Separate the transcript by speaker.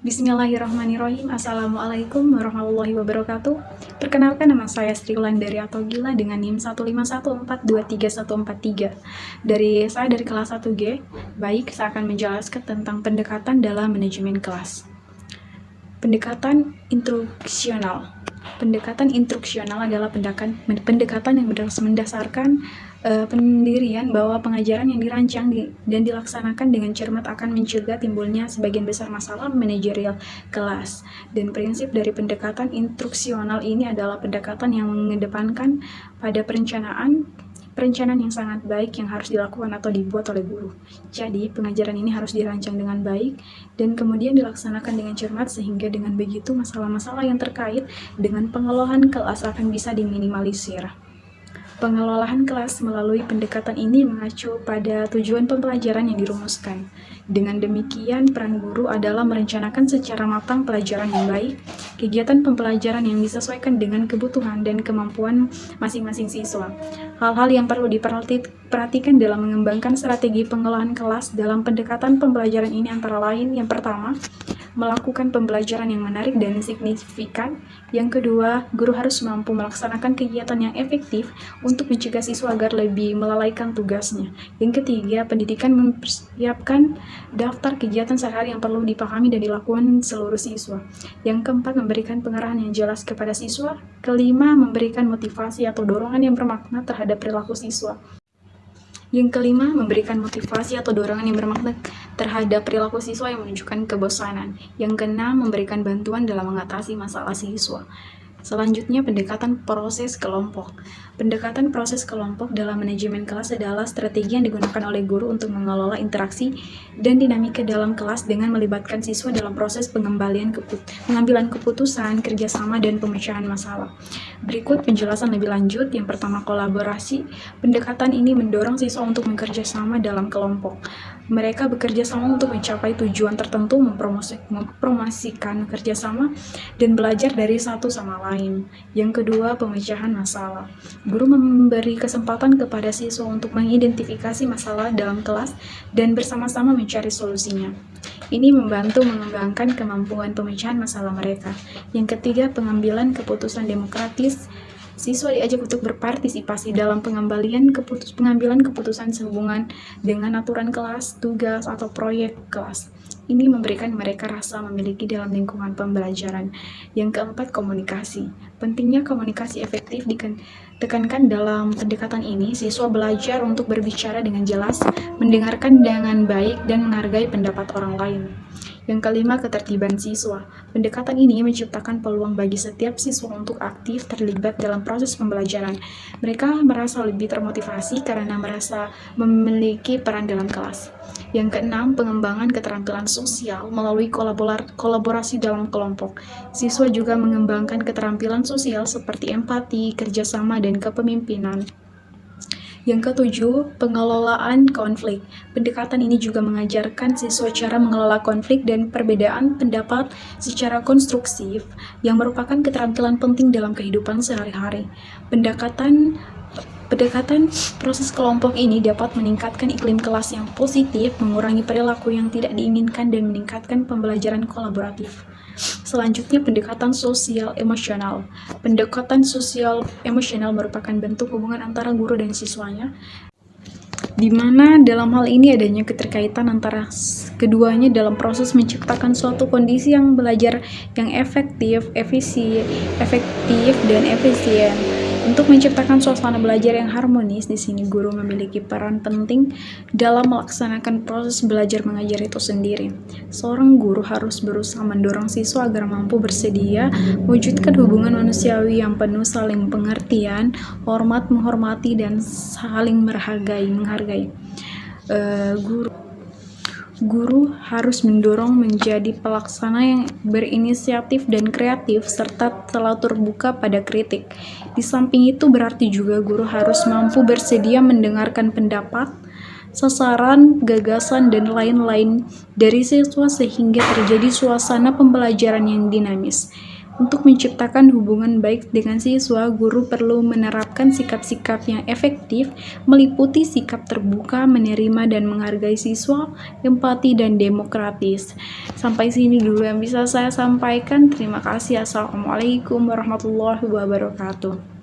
Speaker 1: Bismillahirrahmanirrahim. Assalamualaikum warahmatullahi wabarakatuh. Perkenalkan, nama saya Sri Wulandari atau Gila dengan NIM 151423143. Saya dari kelas 1G. Baik, saya akan menjelaskan tentang pendekatan dalam manajemen kelas. Pendekatan instruksional. Pendekatan instruksional adalah pendekatan yang mendasarkan pendirian bahwa pengajaran yang dirancang dan dilaksanakan dengan cermat akan mencegah timbulnya sebagian besar masalah manajerial kelas. Dan prinsip dari pendekatan instruksional ini adalah pendekatan yang mengedepankan pada perencanaan yang sangat baik yang harus dilakukan atau dibuat oleh guru. Jadi, pengajaran ini harus dirancang dengan baik dan kemudian dilaksanakan dengan cermat sehingga dengan begitu masalah-masalah yang terkait dengan pengelolaan kelas akan bisa diminimalisir. Pengelolaan kelas melalui pendekatan ini mengacu pada tujuan pembelajaran yang dirumuskan. Dengan demikian, peran guru adalah merencanakan secara matang pelajaran yang baik, kegiatan pembelajaran yang disesuaikan dengan kebutuhan dan kemampuan masing-masing siswa. Hal-hal yang perlu diperhatikan dalam mengembangkan strategi pengelolaan kelas dalam pendekatan pembelajaran ini antara lain: yang pertama, melakukan pembelajaran yang menarik dan signifikan. Yang kedua, guru harus mampu melaksanakan kegiatan yang efektif untuk mencegah siswa agar lebih melalaikan tugasnya. Yang ketiga, pendidikan mempersiapkan daftar kegiatan sehari yang perlu dipahami dan dilakukan seluruh siswa. Yang keempat, memberikan pengarahan yang jelas kepada siswa. Kelima, memberikan motivasi atau dorongan yang bermakna terhadap perilaku siswa. Yang kelima, memberikan motivasi atau dorongan yang bermakna terhadap perilaku siswa yang menunjukkan kebosanan. Yang keenam, memberikan bantuan dalam mengatasi masalah siswa. Selanjutnya, pendekatan proses kelompok. Pendekatan proses kelompok dalam manajemen kelas adalah strategi yang digunakan oleh guru untuk mengelola interaksi dan dinamika dalam kelas dengan melibatkan siswa dalam proses pengambilan keputusan, kerjasama, dan pemecahan masalah. Berikut penjelasan lebih lanjut. Yang pertama, kolaborasi. Pendekatan ini mendorong siswa untuk bekerja sama dalam kelompok. Mereka bekerja sama untuk mencapai tujuan tertentu, mempromosikan kerjasama, dan belajar dari satu sama lain. Yang kedua, pemecahan masalah. Guru memberi kesempatan kepada siswa untuk mengidentifikasi masalah dalam kelas dan bersama-sama mencari solusinya. Ini membantu mengembangkan kemampuan pemecahan masalah mereka. Yang ketiga, pengambilan keputusan demokratis. Siswa diajak untuk berpartisipasi dalam pengambilan keputusan sehubungan dengan aturan kelas, tugas, atau proyek kelas. Ini memberikan mereka rasa memiliki dalam lingkungan pembelajaran. Yang keempat, komunikasi. Pentingnya komunikasi efektif ditekankan dalam pendekatan ini. Siswa belajar untuk berbicara dengan jelas, mendengarkan dengan baik, dan menghargai pendapat orang lain. Yang kelima, ketertiban siswa. Pendekatan ini menciptakan peluang bagi setiap siswa untuk aktif terlibat dalam proses pembelajaran. Mereka merasa lebih termotivasi karena merasa memiliki peran dalam kelas. Yang keenam, pengembangan keterampilan sosial melalui kolaborasi dalam kelompok. Siswa juga mengembangkan keterampilan sosial seperti empati, kerjasama, dan kepemimpinan. Yang ketujuh, pengelolaan konflik. Pendekatan ini juga mengajarkan siswa cara mengelola konflik dan perbedaan pendapat secara konstruktif, yang merupakan keterampilan penting dalam kehidupan sehari-hari. Pendekatan proses kelompok ini dapat meningkatkan iklim kelas yang positif, mengurangi perilaku yang tidak diinginkan, dan meningkatkan pembelajaran kolaboratif. Selanjutnya, pendekatan sosial emosional. Pendekatan sosial emosional merupakan bentuk hubungan antara guru dan siswanya, di mana dalam hal ini adanya keterkaitan antara keduanya dalam proses menciptakan suatu kondisi yang belajar yang efektif, dan efisien. Untuk menciptakan suasana belajar yang harmonis, di sini guru memiliki peran penting dalam melaksanakan proses belajar mengajar itu sendiri. Seorang guru harus berusaha mendorong siswa agar mampu bersedia mewujudkan hubungan manusiawi yang penuh saling pengertian, hormat, menghormati, dan saling menghargai. Guru harus mendorong menjadi pelaksana yang berinisiatif dan kreatif, serta selalu terbuka pada kritik. Di samping itu, berarti juga guru harus mampu bersedia mendengarkan pendapat, sasaran, gagasan, dan lain-lain dari siswa sehingga terjadi suasana pembelajaran yang dinamis. Untuk menciptakan hubungan baik dengan siswa, guru perlu menerapkan sikap-sikap yang efektif, meliputi sikap terbuka, menerima dan menghargai siswa, empati, dan demokratis. Sampai sini dulu yang bisa saya sampaikan. Terima kasih. Assalamualaikum warahmatullahi wabarakatuh.